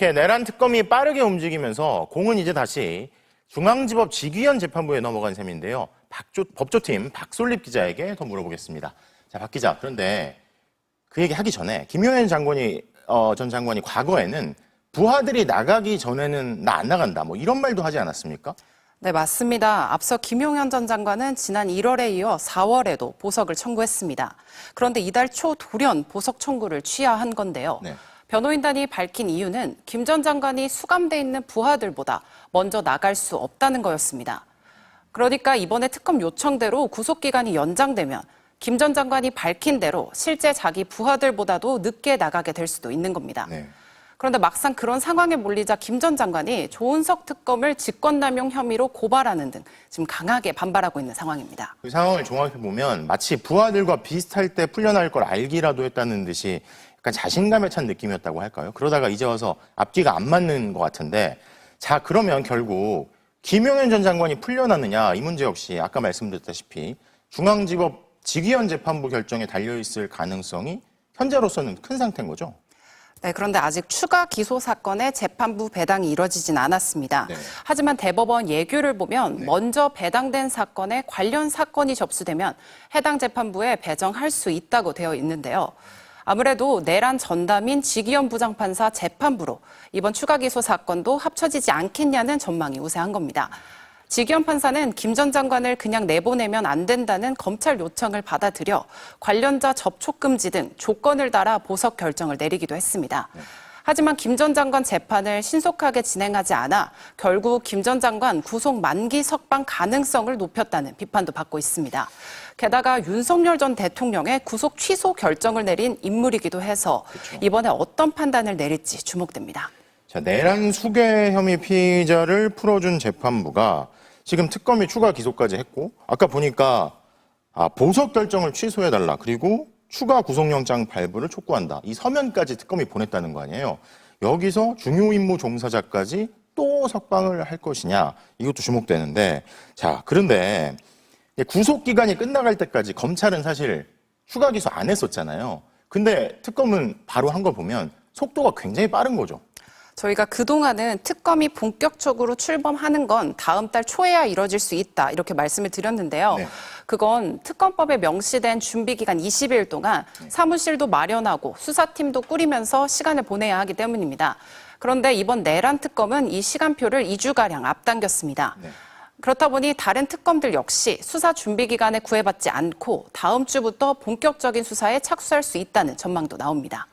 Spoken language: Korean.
이렇게 내란 특검이 빠르게 움직이면서 공은 이제 다시 중앙지법 직위원 재판부에 넘어간 셈인데요. 법조팀 박솔립 기자에게 더 물어보겠습니다. 자, 박 기자, 그런데 그 얘기 하기 전에 김용현 전 장관이 과거에는 부하들이 나가기 전에는 나 안 나간다 뭐 이런 말도 하지 않았습니까? 네, 맞습니다. 앞서 김용현 전 장관은 지난 1월에 이어 4월에도 보석을 청구했습니다. 그런데 이달 초 돌연 보석 청구를 취하한 건데요. 네. 변호인단이 밝힌 이유는 김 전 장관이 수감돼 있는 부하들보다 먼저 나갈 수 없다는 거였습니다. 그러니까 이번에 특검 요청대로 구속기간이 연장되면 김 전 장관이 밝힌 대로 실제 자기 부하들보다도 늦게 나가게 될 수도 있는 겁니다. 네. 그런데 막상 그런 상황에 몰리자 김 전 장관이 조은석 특검을 직권남용 혐의로 고발하는 등 지금 강하게 반발하고 있는 상황입니다. 그 상황을 종합해보면 마치 부하들과 비슷할 때 풀려날 걸 알기라도 했다는 듯이 약간 자신감에 찬 느낌이었다고 할까요? 그러다가 이제 와서 앞뒤가 안 맞는 것 같은데, 자, 그러면 결국 김용현 전 장관이 풀려나느냐, 이 문제 역시 아까 말씀드렸다시피 중앙지법 직위원 재판부 결정에 달려있을 가능성이 현재로서는 큰 상태인 거죠? 네, 그런데 아직 추가 기소 사건의 재판부 배당이 이뤄지진 않았습니다. 네. 하지만 대법원 예규를 보면 먼저 배당된 사건에 관련 사건이 접수되면 해당 재판부에 배정할 수 있다고 되어 있는데요. 아무래도 내란 전담인 직위원 부장판사 재판부로 이번 추가 기소 사건도 합쳐지지 않겠냐는 전망이 우세한 겁니다. 직위원 판사는 김 전 장관을 그냥 내보내면 안 된다는 검찰 요청을 받아들여 관련자 접촉 금지 등 조건을 달아 보석 결정을 내리기도 했습니다. 하지만 김 전 장관 재판을 신속하게 진행하지 않아 결국 김 전 장관 구속 만기 석방 가능성을 높였다는 비판도 받고 있습니다. 게다가 윤석열 전 대통령의 구속 취소 결정을 내린 인물이기도 해서 이번에 어떤 판단을 내릴지 주목됩니다. 자, 내란 수괴 혐의 피의자를 풀어준 재판부가 지금 특검이 추가 기소까지 했고, 아까 보니까 보석 결정을 취소해달라, 그리고 추가 구속영장 발부를 촉구한다, 이 서면까지 특검이 보냈다는 거 아니에요. 여기서 중요임무 종사자까지 또 석방을 할 것이냐, 이것도 주목되는데, 자, 그런데 구속기간이 끝나갈 때까지 검찰은 사실 추가 기소 안 했었잖아요. 근데 특검은 바로 한 거 보면 속도가 굉장히 빠른 거죠. 저희가 그동안은 특검이 본격적으로 출범하는 건 다음 달 초에야 이뤄질 수 있다, 이렇게 말씀을 드렸는데요. 네. 그건 특검법에 명시된 준비기간 20일 동안 사무실도 마련하고 수사팀도 꾸리면서 시간을 보내야 하기 때문입니다. 그런데 이번 내란 특검은 이 시간표를 2주가량 앞당겼습니다. 네. 그렇다 보니 다른 특검들 역시 수사 준비 기간에 구애받지 않고 다음 주부터 본격적인 수사에 착수할 수 있다는 전망도 나옵니다.